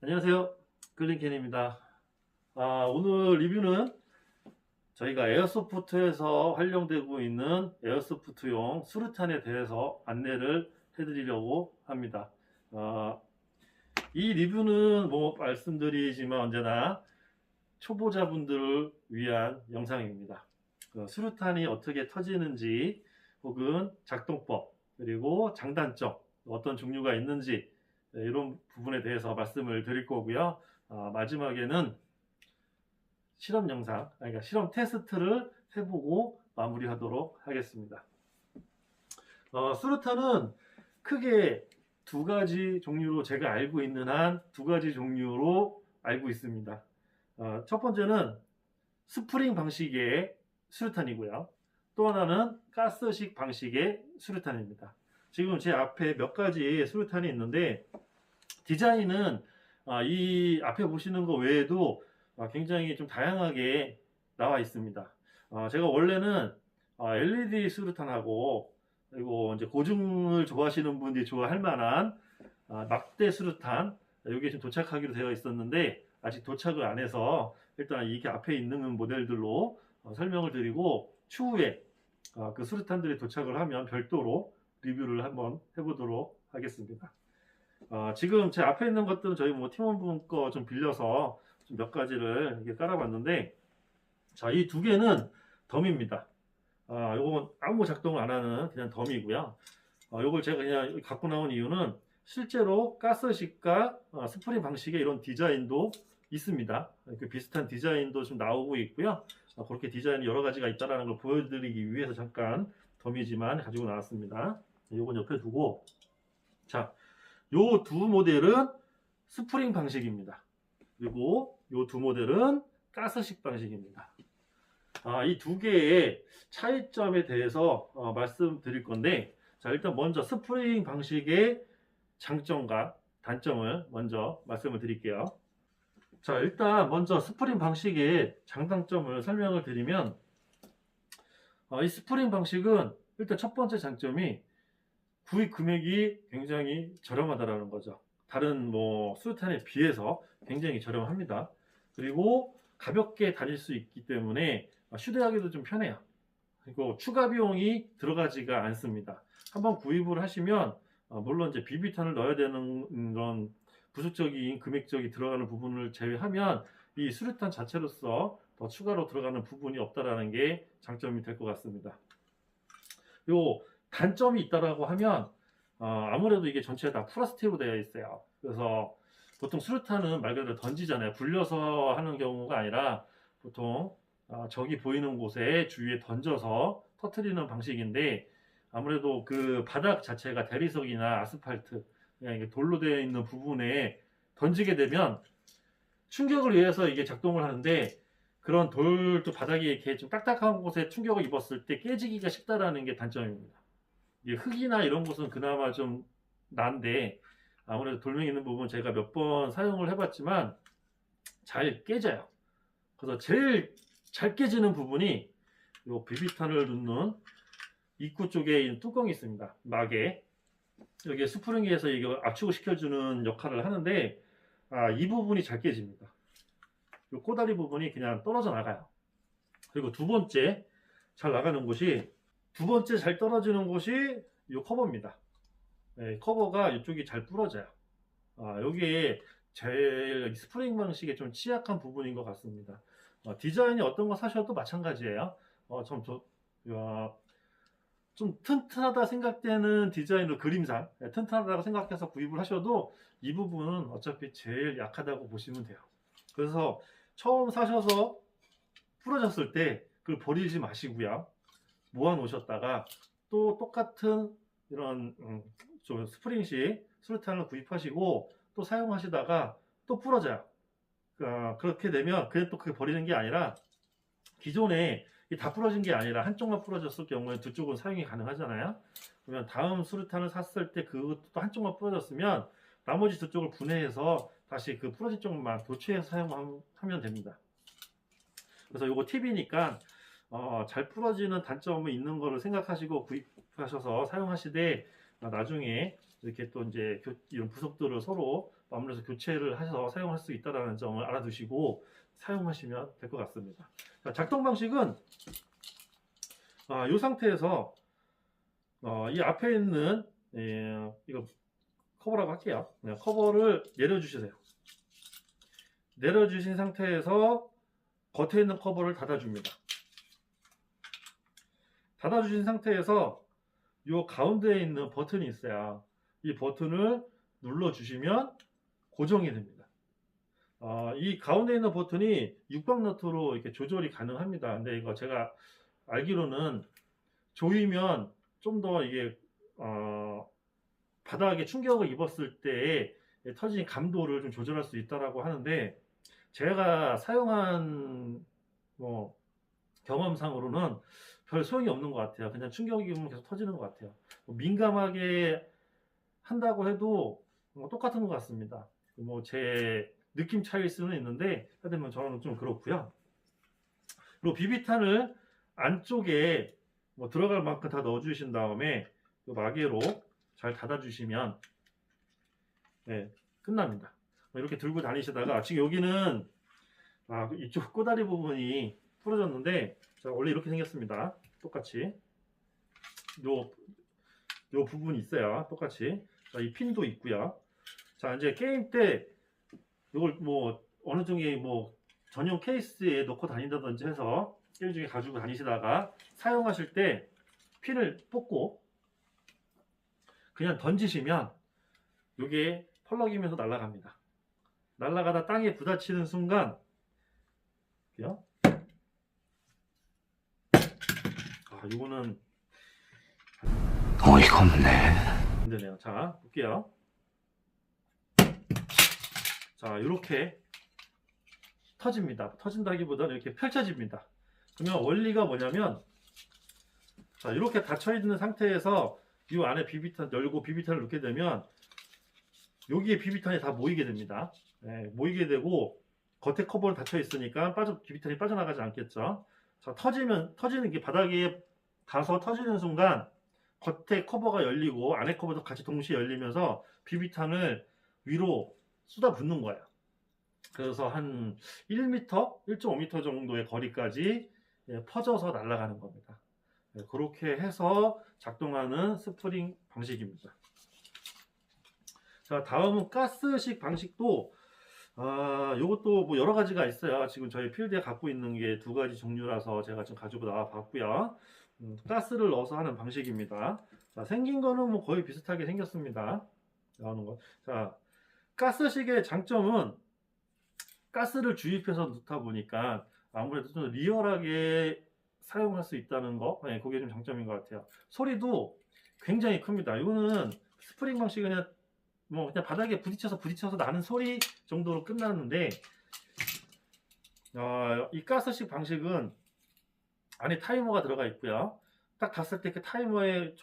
안녕하세요. 글린켄입니다. 오늘 리뷰는 저희가 에어소프트에서 활용되고 있는 에어소프트용 수류탄에 대해서 안내를 해드리려고 합니다. 아, 이 리뷰는 뭐 말씀드리지만 언제나 초보자분들을 위한 영상입니다. 수류탄이 어떻게 터지는지 혹은 작동법 그리고 장단점 어떤 종류가 있는지 이런 부분에 대해서 말씀을 드릴 거고요. 마지막에는 실험 영상, 그러니까 실험 테스트를 해보고 마무리하도록 하겠습니다. 수류탄은 크게 두 가지 종류로 제가 알고 있는 한 두 가지 종류로 알고 있습니다. 첫 번째는 스프링 방식의 수류탄이고요. 또 하나는 가스식 방식의 수류탄입니다. 지금 제 앞에 몇 가지 수류탄이 있는데 디자인은 이 앞에 보시는 거 외에도 굉장히 좀 다양하게 나와 있습니다. 제가 원래는 LED 수류탄하고 그리고 이제 고증을 좋아하시는 분들이 좋아할 만한 막대 수류탄 이게 좀 도착하기로 되어 있었는데 아직 도착을 안 해서 일단 이게 앞에 있는 모델들로 설명을 드리고 추후에 그 수류탄들이 도착을 하면 별도로 리뷰를 한번 해보도록 하겠습니다. 지금 제 앞에 있는 것들은 저희 뭐 팀원분 거 좀 빌려서 좀 몇 가지를 이렇게 깔아봤는데, 자, 이 두 개는 덤입니다. 요건 아무 작동을 안 하는 그냥 덤이고요. 요걸 제가 그냥 갖고 나온 이유는 실제로 가스식과 스프링 방식의 이런 디자인도 있습니다. 그 비슷한 디자인도 좀 나오고 있고요. 그렇게 디자인이 여러 가지가 있다는 걸 보여드리기 위해서 잠깐 덤이지만 가지고 나왔습니다. 요건 옆에 두고, 자, 요 두 모델은 스프링 방식입니다. 그리고 요 두 모델은 가스식 방식입니다. 이 두 개의 차이점에 대해서 말씀드릴 건데, 자, 일단 먼저 스프링 방식의 장점과 단점을 먼저 말씀을 드릴게요. 자, 일단 먼저 스프링 방식의 장단점을 설명을 드리면, 이 스프링 방식은 일단 첫 번째 장점이 구입 금액이 굉장히 저렴하다라는 거죠. 다른 뭐 수류탄에 비해서 굉장히 저렴합니다. 그리고 가볍게 다닐 수 있기 때문에 휴대하기도 좀 편해요. 그리고 추가 비용이 들어가지가 않습니다. 한번 구입을 하시면 물론 이제 비비탄을 넣어야 되는 그런 부수적인 금액적이 들어가는 부분을 제외하면 이 수류탄 자체로서 더 추가로 들어가는 부분이 없다라는 게 장점이 될 것 같습니다. 요 단점이 있다라고 하면 아무래도 이게 전체가 다 플라스틱으로 되어 있어요. 그래서 보통 수류탄은 말 그대로 던지잖아요. 굴려서 하는 경우가 아니라 보통 적이 보이는 곳에 주위에 던져서 터트리는 방식인데 아무래도 그 바닥 자체가 대리석이나 아스팔트 그냥 이게 돌로 되어 있는 부분에 던지게 되면 충격을 위해서 이게 작동을 하는데 그런 돌도 바닥이 이렇게 좀 딱딱한 곳에 충격을 입었을 때 깨지기가 쉽다라는 게 단점입니다. 이게 흙이나 이런 곳은 그나마 좀 난데 아무래도 돌멩이 있는 부분 제가 몇 번 사용을 해봤지만 잘 깨져요. 그래서 제일 잘 깨지는 부분이 요 비비탄을 넣는 입구 쪽에 있는 뚜껑이 있습니다. 막에 여기에 스프링에서 이게 압축을 시켜주는 역할을 하는데 이 부분이 잘 깨집니다. 요 꼬다리 부분이 그냥 떨어져 나가요. 그리고 두 번째 잘 나가는 곳이 두 번째 잘 떨어지는 곳이 이 커버입니다. 네, 커버가 이쪽이 잘 부러져요. 여기에 제일 스프링 방식에 좀 취약한 부분인 것 같습니다. 디자인이 어떤 거 사셔도 마찬가지예요. 좀 튼튼하다 생각되는 디자인으로 그림상 튼튼하다고 생각해서 구입을 하셔도 이 부분은 어차피 제일 약하다고 보시면 돼요. 그래서 처음 사셔서 부러졌을 때 그걸 버리지 마시고요. 모아 놓으셨다가 또 똑같은 이런 좀 스프링식 수류탄을 구입하시고 또 사용하시다가 또 부러져요. 그렇게 되면 그냥 또 그게 버리는 게 아니라 기존에 다 부러진 게 아니라 한쪽만 부러졌을 경우에 두 쪽은 사용이 가능하잖아요. 그러면 다음 수류탄을 샀을 때 그것도 한쪽만 부러졌으면 나머지 두 쪽을 분해해서 다시 그 부러진 쪽만 교체해서 사용하면 됩니다. 그래서 이거 팁이니까 잘 부러지는 단점이 있는 거를 생각하시고 구입하셔서 사용하시되 나중에 이렇게 또 이제 이런 부속들을 서로 마무리해서 교체를 해서 사용할 수 있다는 점을 알아두시고 사용하시면 될 것 같습니다. 자, 작동 방식은 이 상태에서 이 앞에 있는 이거 커버라고 할게요. 커버를 내려주시세요. 내려주신 상태에서 겉에 있는 커버를 닫아줍니다. 닫아주신 상태에서 이 가운데에 있는 버튼이 있어요. 이 버튼을 눌러주시면 고정이 됩니다. 이 가운데 있는 버튼이 6방 너트로 이렇게 조절이 가능합니다. 근데 이거 제가 알기로는 조이면 좀 더 이게 바닥에 충격을 입었을 때의 터진 감도를 좀 조절할 수 있다라고 하는데, 제가 사용한 경험상으로는 별 소용이 없는 것 같아요. 그냥 충격이 입으면 계속 터지는 것 같아요. 민감하게 한다고 해도 똑같은 것 같습니다. 제 느낌 차이일 수는 있는데 하여튼 저는 좀 그렇고요. 그리고 비비탄을 안쪽에 들어갈 만큼 다 넣어주신 다음에 마개로 잘 닫아주시면 끝납니다. 이렇게 들고 다니시다가 지금 여기는 이쪽 꼬다리 부분이 부러졌는데, 자, 원래 이렇게 생겼습니다. 똑같이 요 부분이 있어요. 똑같이. 자, 이 핀도 있고요. 자, 이제 게임 때 이걸 어느 정도 전용 케이스에 넣고 다닌다든지 해서 게임 중에 가지고 다니시다가 사용하실 때 핀을 뽑고 그냥 던지시면 이게 펄럭이면서 날아갑니다. 날아가다 땅에 부딪히는 순간 이거는 어이가 없네. 힘드네요. 자, 볼게요. 자, 이렇게 터집니다. 터진다기보다는 이렇게 펼쳐집니다. 그러면 원리가 뭐냐면, 자, 이렇게 닫혀 있는 상태에서 이 안에 비비탄 열고 비비탄을 넣게 되면 여기에 비비탄이 다 모이게 됩니다. 모이게 되고 겉에 커버는 닫혀 있으니까 비비탄이 빠져나가지 않겠죠. 자, 터지는 게 바닥에 가서 터지는 순간 겉에 커버가 열리고 안에 커버도 같이 동시에 열리면서 비비탄을 위로 쏟아붓는 거예요. 그래서 한 1m, 1.5m 정도의 거리까지 퍼져서 날아가는 겁니다. 그렇게 해서 작동하는 스프링 방식입니다. 자, 다음은 가스식 방식도 요것도 여러 가지가 있어요. 지금 저희 필드에 갖고 있는 게 두 가지 종류라서 제가 지금 가지고 나와 봤고요. 가스를 넣어서 하는 방식입니다. 자, 생긴 거는 거의 비슷하게 생겼습니다. 나오는 거. 자, 가스식의 장점은 가스를 주입해서 넣다 보니까 아무래도 좀 리얼하게 사용할 수 있다는 거, 그게 좀 장점인 것 같아요. 소리도 굉장히 큽니다. 이거는 스프링 방식은 그냥 바닥에 부딪혀서 나는 소리 정도로 끝나는데, 이 가스식 방식은 안에 타이머가 들어가 있고요. 딱 닿았을 때 그 타이머의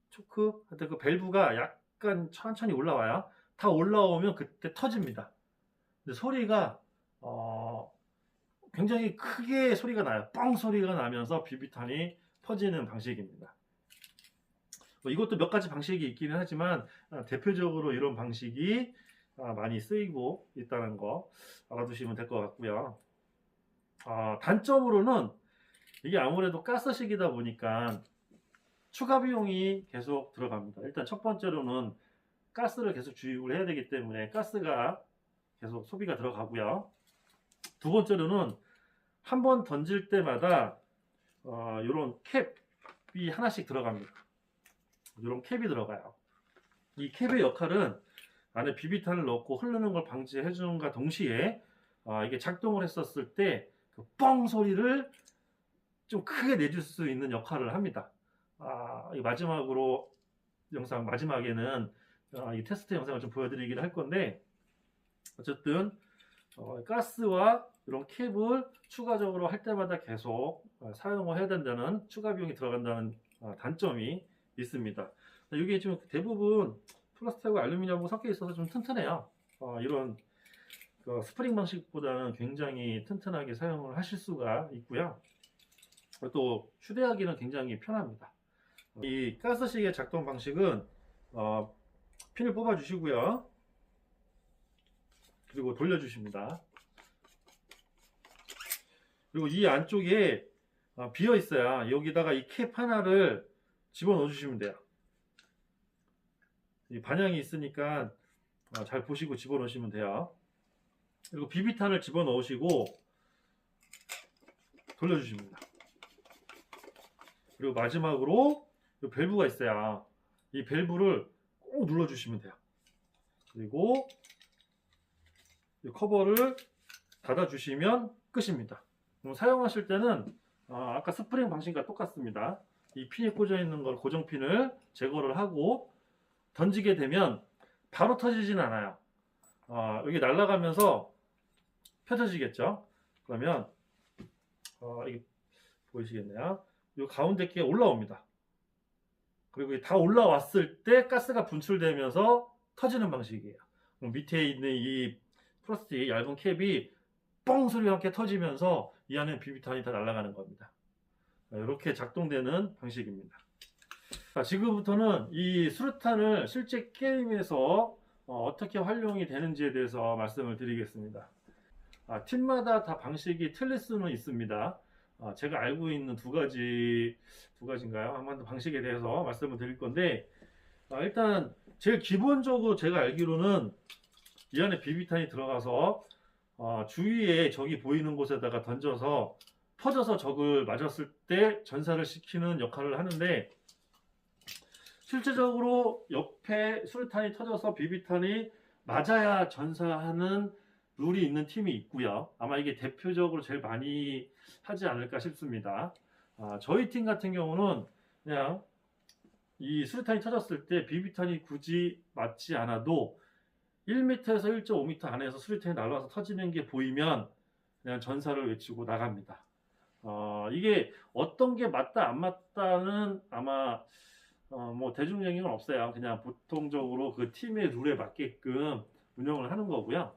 초크, 그 밸브가 약간 천천히 올라와요. 다 올라오면 그때 터집니다. 근데 소리가 굉장히 크게 소리가 나요. 뻥 소리가 나면서 비비탄이 터지는 방식입니다. 이것도 몇 가지 방식이 있기는 하지만 대표적으로 이런 방식이 많이 쓰이고 있다는 거 알아두시면 될 것 같고요. 단점으로는 이게 아무래도 가스식이다 보니까 추가 비용이 계속 들어갑니다. 일단 첫 번째로는 가스를 계속 주입을 해야 되기 때문에 가스가 계속 소비가 들어가고요. 두 번째로는 한 번 던질 때마다 이런 캡이 하나씩 들어갑니다. 이런 캡이 들어가요. 이 캡의 역할은 안에 비비탄을 넣고 흐르는 걸 방지해 주는과 동시에 이게 작동을 했었을 때 그 뻥 소리를 좀 크게 내줄 수 있는 역할을 합니다. 이 마지막에는 이 테스트 영상을 좀 보여드리기를 할 건데, 어쨌든 가스와 이런 캡을 추가적으로 할 때마다 계속 사용을 해야 된다는 추가 비용이 들어간다는 단점이 있습니다. 이게 지금 대부분 플라스틱하고 알루미늄하고 섞여 있어서 좀 튼튼해요. 이런 스프링 방식보다는 굉장히 튼튼하게 사용을 하실 수가 있고요. 또 휴대하기는 굉장히 편합니다. 이 가스식의 작동 방식은 핀을 뽑아 주시고요. 그리고 돌려주십니다. 그리고 이 안쪽에 비어 있어야 여기다가 이 캡 하나를 집어넣어 주시면 돼요. 이 반향이 있으니까 잘 보시고 집어넣으시면 돼요. 그리고 비비탄을 집어넣으시고 돌려주십니다. 그리고 마지막으로 이 밸브가 있어요. 이 밸브를 꼭 눌러주시면 돼요. 그리고 이 커버를 닫아주시면 끝입니다. 사용하실 때는 아까 스프링 방식과 똑같습니다. 이 핀이 꽂아 있는 걸 고정핀을 제거를 하고 던지게 되면 바로 터지진 않아요. 여기 날아가면서 펴져지겠죠. 그러면 이게 보이시겠네요. 이 가운데 게 올라옵니다. 그리고 다 올라왔을 때 가스가 분출되면서 터지는 방식이에요. 밑에 있는 이 플라스틱 얇은 캡이 뻥 소리와 함께 터지면서 이 안에 비비탄이 다 날아가는 겁니다. 이렇게 작동되는 방식입니다. 자, 지금부터는 이 수류탄을 실제 게임에서 어떻게 활용이 되는지에 대해서 말씀을 드리겠습니다. 팀마다 다 방식이 틀릴 수는 있습니다. 제가 알고 있는 두 가지인가요? 한번 방식에 대해서 말씀을 드릴 건데, 일단 제일 기본적으로 제가 알기로는 이 안에 비비탄이 들어가서 주위에 적이 보이는 곳에다가 던져서 터져서 적을 맞았을 때 전사를 시키는 역할을 하는데, 실제적으로 옆에 수류탄이 터져서 비비탄이 맞아야 전사하는 룰이 있는 팀이 있고요. 아마 이게 대표적으로 제일 많이 하지 않을까 싶습니다. 저희 팀 같은 경우는 그냥 이 수류탄이 터졌을 때 비비탄이 굳이 맞지 않아도 1m에서 1.5m 안에서 수류탄이 날아와서 터지는 게 보이면 그냥 전사를 외치고 나갑니다. 이게 어떤 게 맞다 안 맞다는 아마 뭐 대중 영향은 없어요. 그냥 보통적으로 그 팀의 룰에 맞게끔 운영을 하는 거고요.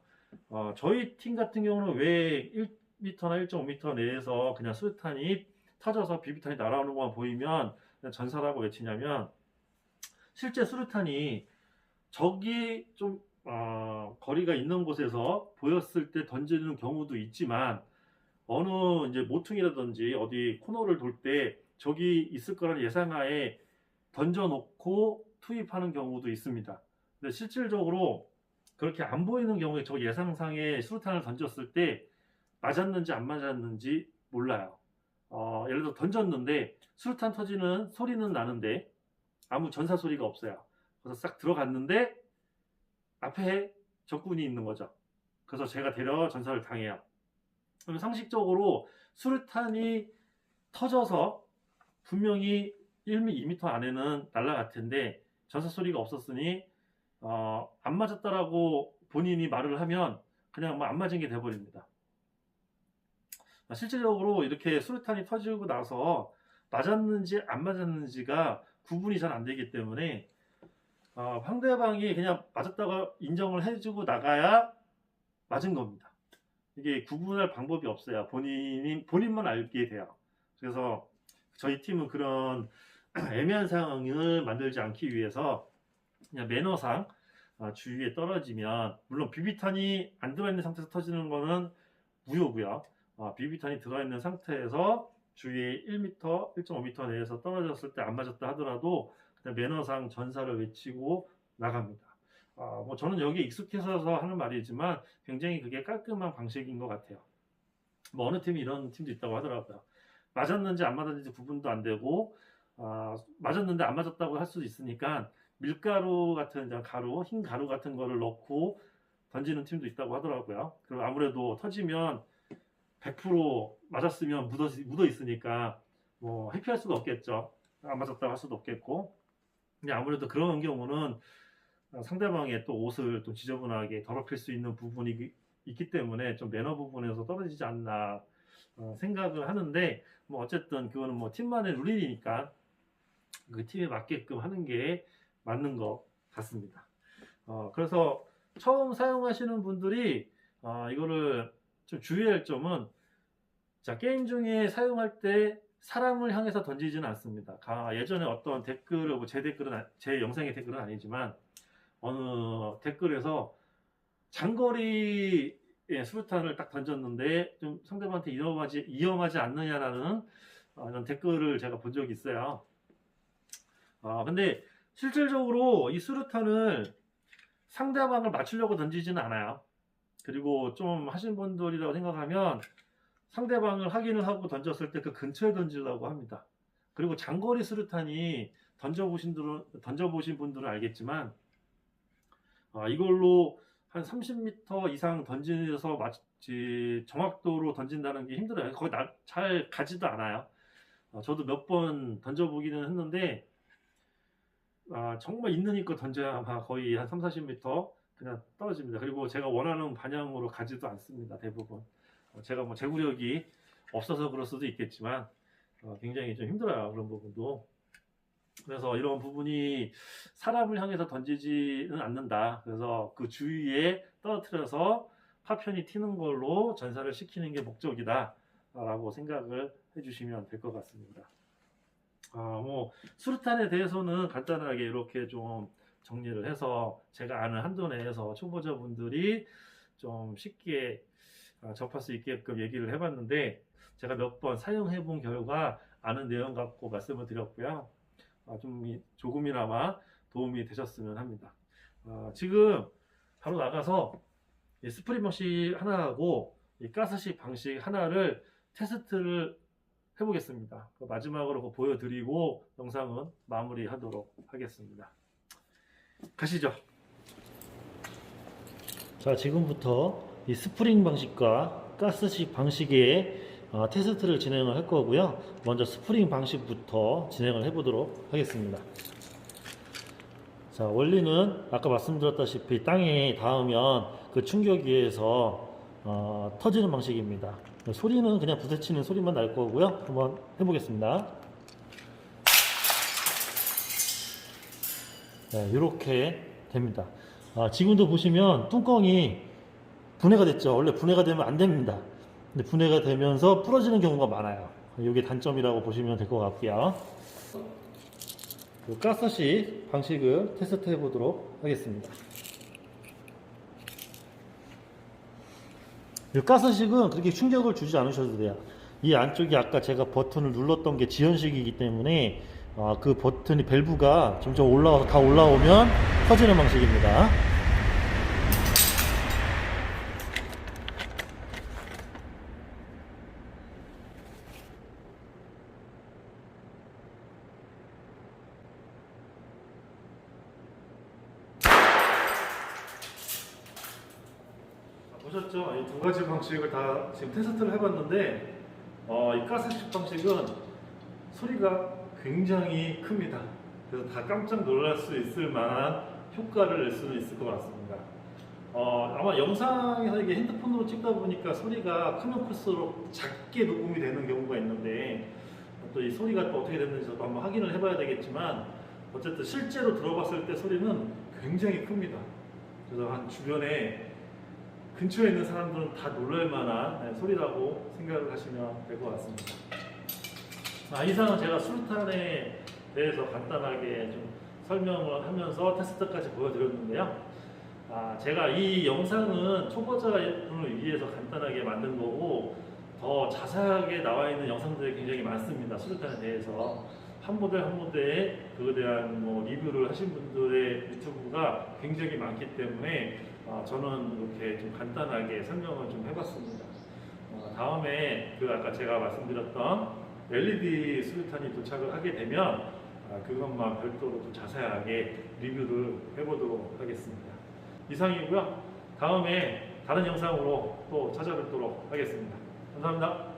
저희 팀 같은 경우는 왜 1m나 1.5m 내에서 그냥 수류탄이 터져서 비비탄이 날아오는 것만 보이면 그냥 전사라고 외치냐면, 실제 수류탄이 적이 좀 거리가 있는 곳에서 보였을 때 던지는 경우도 있지만, 어느 이제 모퉁이라든지 어디 코너를 돌 때 적이 있을 거라는 예상하에 던져놓고 투입하는 경우도 있습니다. 근데 실질적으로 그렇게 안 보이는 경우에 저 예상상의 수류탄을 던졌을 때 맞았는지 안 맞았는지 몰라요. 예를 들어 던졌는데 수류탄 터지는 소리는 나는데 아무 전사 소리가 없어요. 그래서 싹 들어갔는데 앞에 적군이 있는 거죠. 그래서 제가 데려 전사를 당해요. 그럼 상식적으로 수류탄이 터져서 분명히 1m, 2m 안에는 날아갈 텐데 전사 소리가 없었으니 안 맞았다라고 본인이 말을 하면 그냥 뭐 안 맞은 게 돼버립니다. 실질적으로 이렇게 수류탄이 터지고 나서 맞았는지 안 맞았는지가 구분이 잘 안 되기 때문에 상대방이 그냥 맞았다고 인정을 해주고 나가야 맞은 겁니다. 이게 구분할 방법이 없어요. 본인만 알게 돼요. 그래서 저희 팀은 그런 애매한 상황을 만들지 않기 위해서 그냥 매너상 주위에 떨어지면, 물론 비비탄이 안 들어있는 상태에서 터지는 거는 무효고요. 비비탄이 들어있는 상태에서 주위에 1m, 1.5m 내에서 떨어졌을 때 안 맞았다 하더라도 그냥 매너상 전사를 외치고 나갑니다. 뭐 저는 여기에 익숙해서 하는 말이지만 굉장히 그게 깔끔한 방식인 것 같아요. 뭐 어느 팀이 이런 팀도 있다고 하더라고요. 맞았는지 안 맞았는지 구분도 안 되고 맞았는데 안 맞았다고 할 수도 있으니까 밀가루 같은 가루, 흰 가루 같은 거를 넣고 던지는 팀도 있다고 하더라고요. 그리고 아무래도 터지면 100% 맞았으면 묻어 있으니까 뭐 회피할 수가 없겠죠. 안 맞았다고 할 수도 없겠고. 근데 아무래도 그런 경우는 상대방의 또 옷을 또 지저분하게 더럽힐 수 있는 부분이 있기 때문에 좀 매너 부분에서 떨어지지 않나 생각을 하는데, 뭐 어쨌든 그거는 뭐 팀만의 룰이니까 그 팀에 맞게끔 하는 게 맞는 것 같습니다. 그래서 처음 사용하시는 분들이 이거를 좀 주의할 점은, 자, 게임 중에 사용할 때 사람을 향해서 던지지는 않습니다. 예전에 어떤 댓글을, 제 영상의 댓글은 아니지만 어느 댓글에서 장거리 수류탄을 딱 던졌는데 좀 상대방한테 위험하지 않느냐라는 이런 댓글을 제가 본 적이 있어요. 근데 실질적으로 이 수류탄을 상대방을 맞추려고 던지지는 않아요. 그리고 좀 하신 분들이라고 생각하면 상대방을 확인을 하고 던졌을 때 그 근처에 던지려고 합니다. 그리고 장거리 수류탄이 던져보신 분들은 알겠지만 이걸로 한 30m 이상 던져서 정확도로 던진다는 게 힘들어요. 거의 잘 가지도 않아요. 저도 몇 번 던져보기는 했는데 정말 있는 힘껏 던져야 아마 거의 한 3, 40m 그냥 떨어집니다. 그리고 제가 원하는 방향으로 가지도 않습니다. 대부분. 제가 뭐 제구력이 없어서 그럴 수도 있겠지만 굉장히 좀 힘들어요. 그런 부분도. 그래서 이런 부분이 사람을 향해서 던지지는 않는다. 그래서 그 주위에 떨어뜨려서 파편이 튀는 걸로 전사를 시키는 게 목적이다 라고 생각을 해주시면 될 것 같습니다. 뭐 수류탄에 대해서는 간단하게 이렇게 좀 정리를 해서 제가 아는 한도 내에서 초보자분들이 좀 쉽게 접할 수 있게끔 얘기를 해봤는데, 제가 몇 번 사용해 본 결과 아는 내용 갖고 말씀을 드렸고요. 좀 조금이나마 도움이 되셨으면 합니다. 지금 바로 나가서 이 스프링 방식 하나하고 이 가스식 방식 하나를 테스트를 해보겠습니다. 마지막으로 보여드리고 영상은 마무리하도록 하겠습니다. 가시죠. 자, 지금부터 이 스프링 방식과 가스식 방식의 테스트를 진행을 할 거고요. 먼저 스프링 방식부터 진행을 해보도록 하겠습니다. 자, 원리는 아까 말씀드렸다시피 땅에 닿으면 그 충격에 의해서 터지는 방식입니다. 소리는 그냥 부딪히는 소리만 날 거고요. 한번 해보겠습니다. 네, 이렇게 됩니다. 지금도 보시면 뚜껑이 분해가 됐죠. 원래 분해가 되면 안 됩니다. 근데 분해가 되면서 부러지는 경우가 많아요. 이게 단점이라고 보시면 될 것 같고요. 가스식 방식을 테스트 해보도록 하겠습니다. 이 가스식은 그렇게 충격을 주지 않으셔도 돼요. 이 안쪽이 아까 제가 버튼을 눌렀던 게 지연식이기 때문에 그 버튼이 밸브가 점점 올라와서 다 올라오면 터지는 방식입니다. 보셨죠? 이 두 가지 방식을 다 지금 테스트를 해봤는데 이 가스식 방식은 소리가 굉장히 큽니다. 그래서 다 깜짝 놀랄 수 있을 만한 효과를 낼 수는 있을 것 같습니다. 아마 영상에서 이게 핸드폰으로 찍다 보니까 소리가 크면 클수록 작게 녹음이 되는 경우가 있는데, 또 이 소리가 또 어떻게 됐는지 저도 한번 확인을 해봐야 되겠지만, 어쨌든 실제로 들어봤을 때 소리는 굉장히 큽니다. 그래서 한 주변에 근처에 있는 사람들은 다 놀랄 만한 소리라고 생각을 하시면 될 것 같습니다. 이상은 제가 수류탄에 대해서 간단하게 좀 설명을 하면서 테스트까지 보여드렸는데요. 제가 이 영상은 초보자분을 위해서 간단하게 만든 거고, 더 자세하게 나와 있는 영상들이 굉장히 많습니다. 수류탄에 대해서 한 모델 한 모델에 그에 대한 리뷰를 하신 분들의 유튜브가 굉장히 많기 때문에 저는 이렇게 좀 간단하게 설명을 좀 해봤습니다. 다음에 아까 제가 말씀드렸던 LED 수류탄이 도착을 하게 되면 그것만 별도로 좀 자세하게 리뷰를 해보도록 하겠습니다. 이상이고요. 다음에 다른 영상으로 또 찾아뵙도록 하겠습니다. 감사합니다.